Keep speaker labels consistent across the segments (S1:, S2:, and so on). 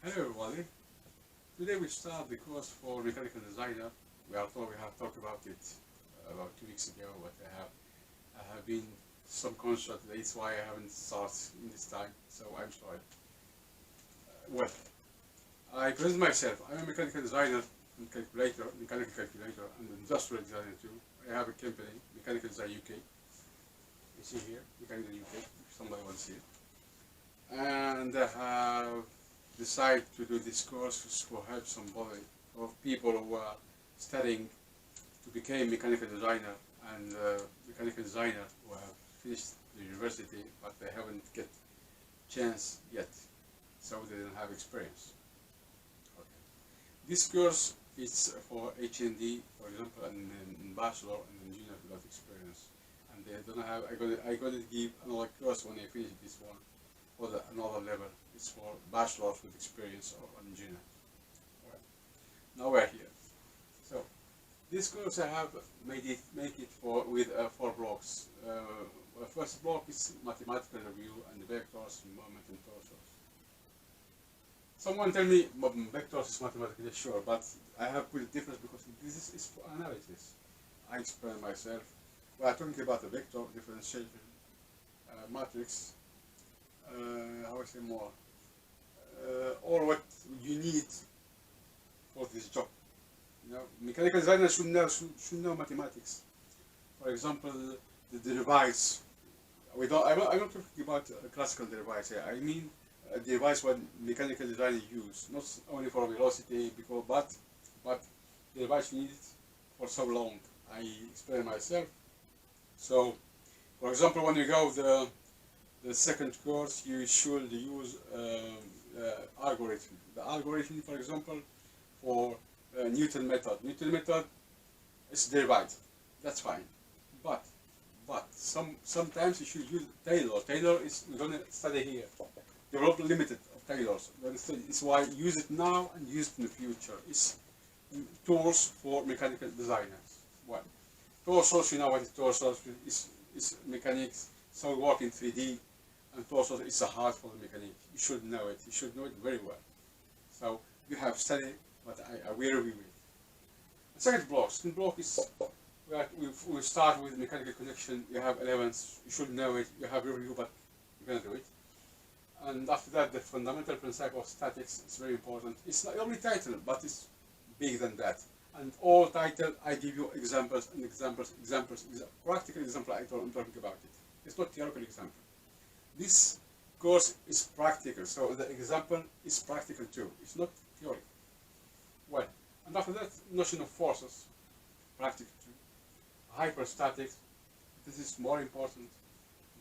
S1: Hello everybody. Today we start the course for mechanical designer. We have talked about it about 2 weeks ago, but I have been some concert. That's why I haven't started in this time. So I'm sorry. Well, I present myself. I'm a mechanical designer and mechanical calculator, and industrial designer too. I have a company, Mechanical Design UK. You see here, Mechanical UK. If somebody wants to see it. And I have decided to do this course to help somebody of people who are studying to become mechanical designer and mechanical designer who have finished the university but they haven't get chance yet, so they don't have experience. Okay. This course is for HND, for example, and bachelor and engineer without experience, and they don't have. I got to give another course when I finish this one for another level. It's for bachelors with experience or engineer. Right. Now we're here. So this course I have make it for with 4 blocks. The first block is mathematical review and vectors, moment and torsors. Someone tell me vectors is mathematically sure, but I have put a difference because this is for analysis. I explain myself. We are talking about the vector differentiation matrix. How I say more, or what you need for this job. You know, mechanical designers should know mathematics. For example, the device. I'm not talking about a classical device here. I mean a device what mechanical designers use, not only for velocity, but the device you need it for so long. I explain myself. So, for example, when you go the second course, you should use algorithm. The algorithm, for example, for Newton method. Newton method is derived. That's fine. But sometimes you should use Taylor. Taylor is we're gonna study here. You're not limited of Taylors. It's why use it now and use it in the future. It's tools for mechanical designers. One. Torsors, you know what torsors is mechanics. So we work in 3D. And also it's a hard for the mechanic. You should know it. You should know it very well. So you have studied, but I will review it. The second block is we start with mechanical connection. You have elements. You should know it. You have review, but you're gonna do it. And after that, the fundamental principle of statics is very important. It's not only title, but it's bigger than that. And all title, I give you examples and examples. Practical example. I'm talking about it. It's not theoretical example. This course is practical, so the example is practical too. It's not theory. Well, and after that, notion of forces, practical too. Hyperstatics, this is more important.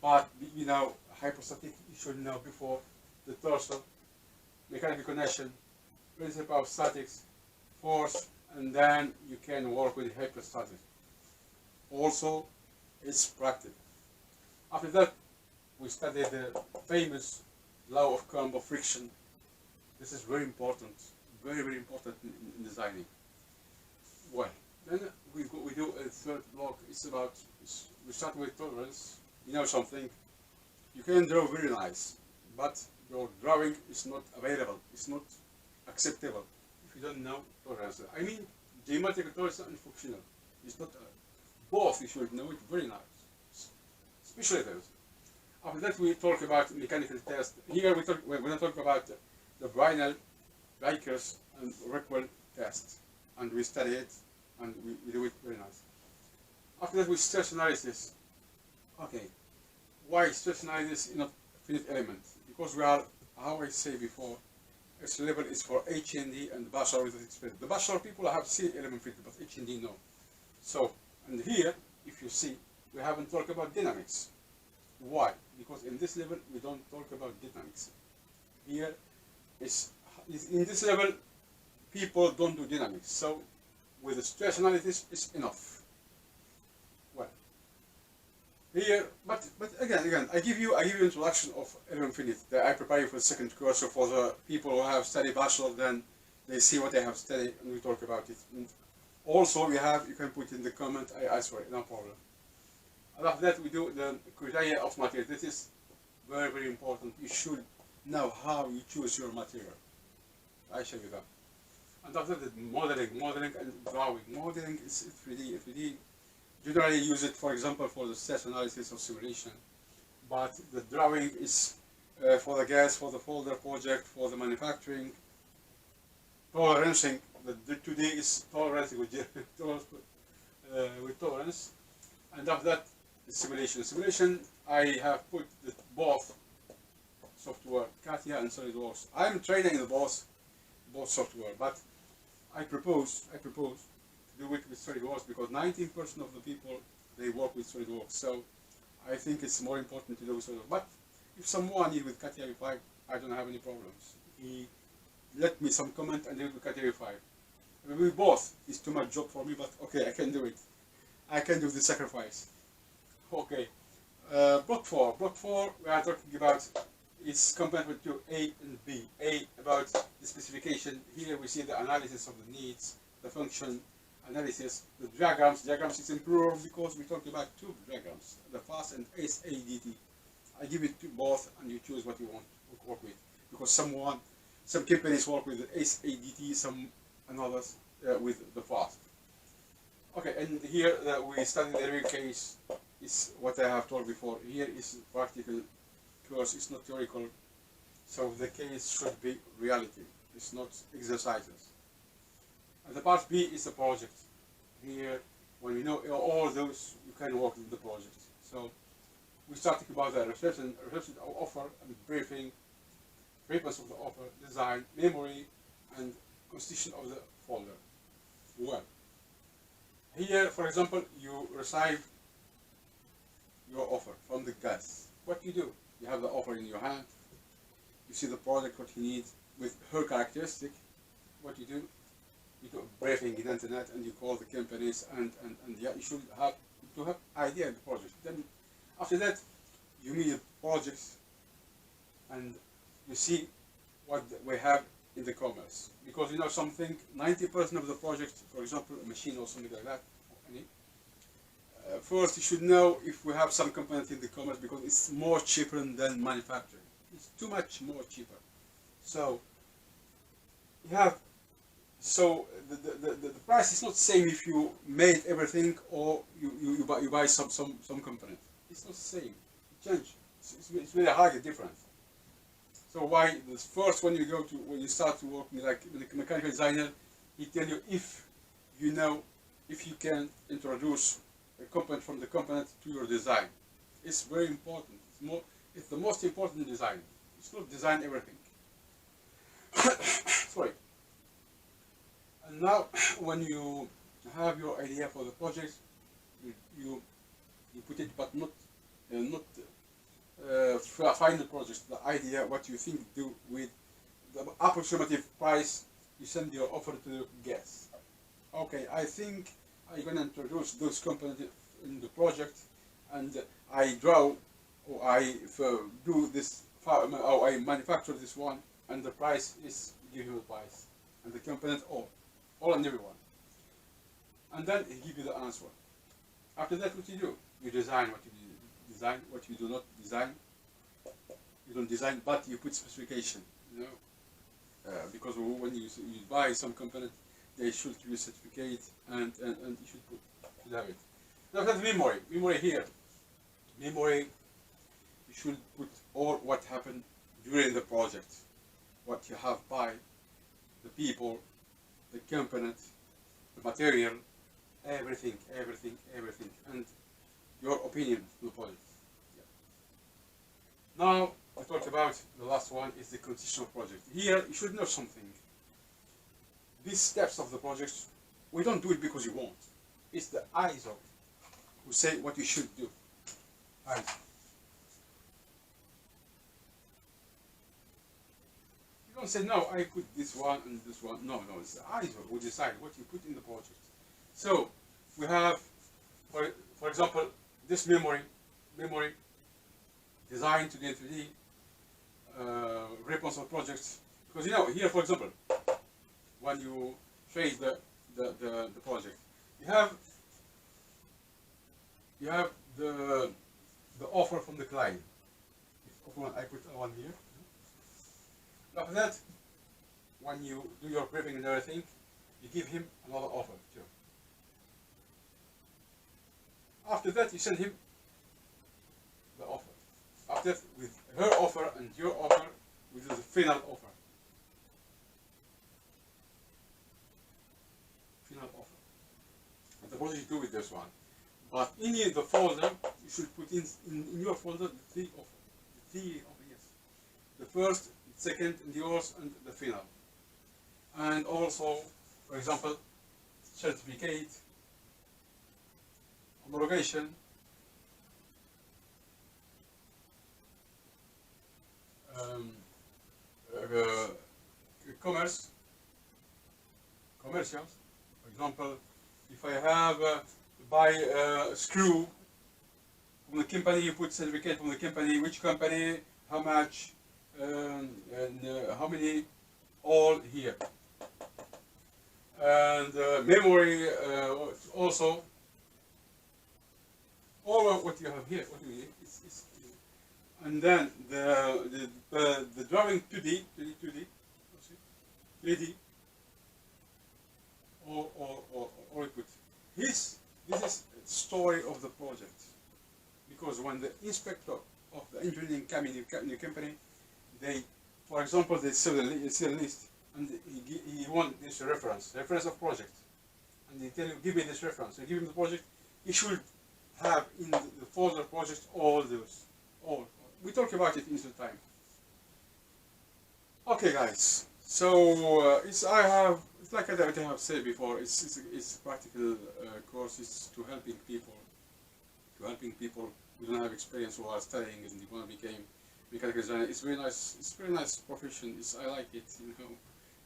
S1: But you know, hyperstatic you should know before the torsor, mechanical connection, principle of statics, force, and then you can work with hyperstatics. Also, it's practical. After that, we studied the famous law of Coulomb of friction. This is very important, very important in designing. Well, then we do a third block. We start with tolerance. You know something, you can draw very nice, but your drawing is not available. It's not acceptable if you don't know tolerance. I mean, geometric tolerance and functional. It's not both. You should know it very nice, especially those. After that, we talk about mechanical test. Here we're going to talk about the Brinell, Vickers, and Rockwell test, and we study it, and we do it very nice. After that, we stress analysis. Okay, why stress analysis is not finite element? Because we are, how I say before, its level is for HND and bachelor with experience. The bachelor people have C element fit, but HND no. So, and here, if you see, we haven't talked about dynamics. Why? Because in this level we don't talk about dynamics. Here is in this level people don't do dynamics. So with the stress analysis it's enough. Well, here, but again, I give you introduction of element finite. I prepare you for the second course. So for the people who have studied bachelor, then they see what they have studied and we talk about it. And also you can put in the comment. I answer it, no problem. And after that, we do the criteria of material. This is very important. You should know how you choose your material. I show you that. And after that, modeling and drawing. Modeling is 3D. 3D generally use it, for example, for the stress analysis or simulation. But the drawing is for the gas, for the folder project, for the manufacturing, tolerancing. The 2D is tolerancing with, with tolerance. And after that, the simulation. Simulation, I have put both software, CATIA and SolidWorks. I'm training in both software, but I propose to do it with SolidWorks because 19% of the people, they work with SolidWorks. So I think it's more important to do with SolidWorks. But if someone is with CATIA V5, I don't have any problems. He let me some comment and do it with CATIA V5. With both, it's too much job for me, but okay, I can do it. I can do the sacrifice. Okay. Block 4. Block 4, we are talking about is compatible to A and B. A about the specification. Here we see the analysis of the needs, the function analysis, the diagrams. Diagrams is in plural because we talked about two diagrams, the FAST and SADT. I give it to both and you choose what you want to work with. Because some companies work with the SADT, some others with the FAST. Okay, and here we study the real case is what I have told before. Here is practical course, it's not theoretical, so the case should be reality. It's not exercises. And the part B is the project. Here, when we know all those, you can work in the project. So we started about the reception offer and briefing, purpose of the offer, design, memory, and constitution of the folder. Well, here, for example, you receive your offer from the guest. What you do? You have the offer in your hand. You see the product, what you need, with her characteristic. What you do? You do a briefing in the internet, and you call the companies, and yeah, you should have to have idea of the project. Then after that, you meet the projects, and you see what we have in the commerce. Because you know something, 90% of the project, for example, a machine or something like that, first you should know if we have some component in the commerce because it's more cheaper than manufacturing. It's too much more cheaper. So you have the price is not same if you made everything or you buy some component. It's not the same. It change. It's really hardly different. So why the first when you start to work like a mechanical designer, he tell you if you can introduce a component from the component to your design. It's very important. It's the most important design. It's not design everything. Sorry. And now, when you have your idea for the project, you put it, but not final project. The idea, what you think do with the approximative price. You send your offer to the guest. Okay, I think I'm going to introduce those components in the project, and I draw or I do this, or I manufacture this one, and the price is give you the price, and the component all and everyone, and then he give you the answer. After that, what you do? You design what you design. What you do not design, you don't design, but you put specification. You know, because when you buy some component, they should give you certificate, and you should have it. Now that's memory. Memory here. Memory, you should put all what happened during the project. What you have by the people, the component, the material, everything, and your opinion on the project. Yeah. Now I talked about the last one is the conditional project. Here you should know something. These steps of the project, we don't do it because you want. It's the ISO who say what you should do. ISO. You don't say, no, I put this one and this one. No, it's the ISO who decide what you put in the project. So, we have, for example, this memory designed to the 3D responsible projects. Because you know, here, for example, when you face the project, you have the offer from the client. I put one here. After that, when you do your briefing and everything, you give him another offer too. After that, you send him the offer. After that, with her offer and your offer, we do the final offer. Final offer. And the project you do with this one. But in the folder, you should put in your folder the three offer. The three offer, yes. The first, the second, and yours, and the final. And also, for example, certificate, homologation, um, commercials. For example, if I have buy a screw from the company, you put certificate from the company, which company, how much, and how many, all here. And memory also. All of what you have here, what you need, is and then the drawing 2D, 3D, or we put this is story of the project, because when the inspector of the engineering come in your company, they, for example, they see the list and he want this reference of project, and they tell you, give me this reference, and give him the project, he should have in the folder project all those, all. We talk about it in the time. Okay, guys. So it's like I have said before. It's practical courses to helping people who don't have experience who are studying and they want to become mechanical designer. It's very nice. It's very nice profession. I like it.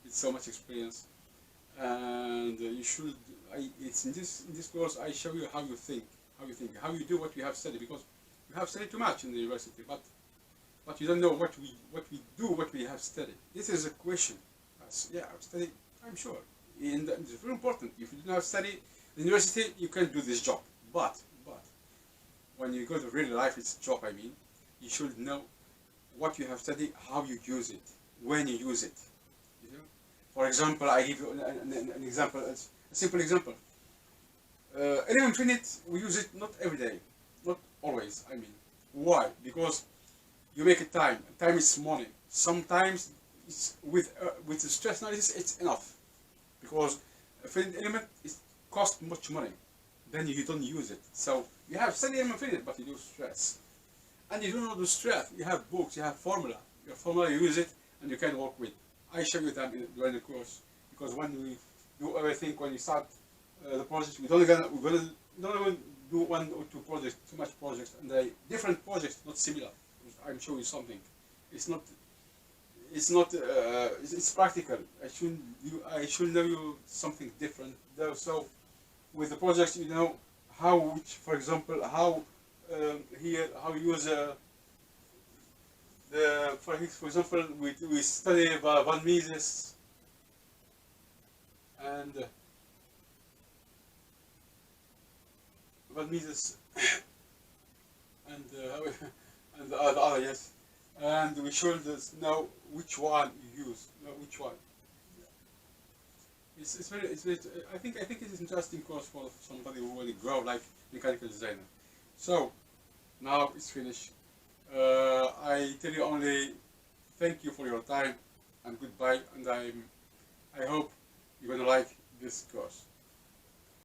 S1: It's so much experience, and you should. It's in this course I show you how you think. How you do what you have studied, because you have studied too much in the university, but you don't know what we have studied. This is a question. Yeah, I've studied, I'm sure. And it's very important. If you don't have studied in the university, you can do this job. But when you go to real life, it's a job, I mean, you should know what you have studied, how you use it, when you use it. You know? For example, I give you an example, a simple example. Element finite, we use it not every day, not always, I mean. Why? Because you make it time. Time is money. Sometimes it's with the stress analysis, it's enough. Because a finite element costs much money. Then you don't use it. So you have study element finite, but you do stress. And you don't know the stress. You have books, you have formula. Your formula, you use it, and you can work with. I show you that during the course. Because when we do everything, when you start the project, we're gonna do one or two projects, too much projects, and different projects, not similar. I'm showing you something. It's practical. I should know you something different. So with the projects, you know how, for example, how here how you use for example we study Van Mises and. Van Mises and the other, yes, and we should know which one you use, which one. It's very I think it is interesting course for somebody who will grow like mechanical designer. So now it's finished. I tell you only thank you for your time and goodbye, and I hope you're gonna like this course.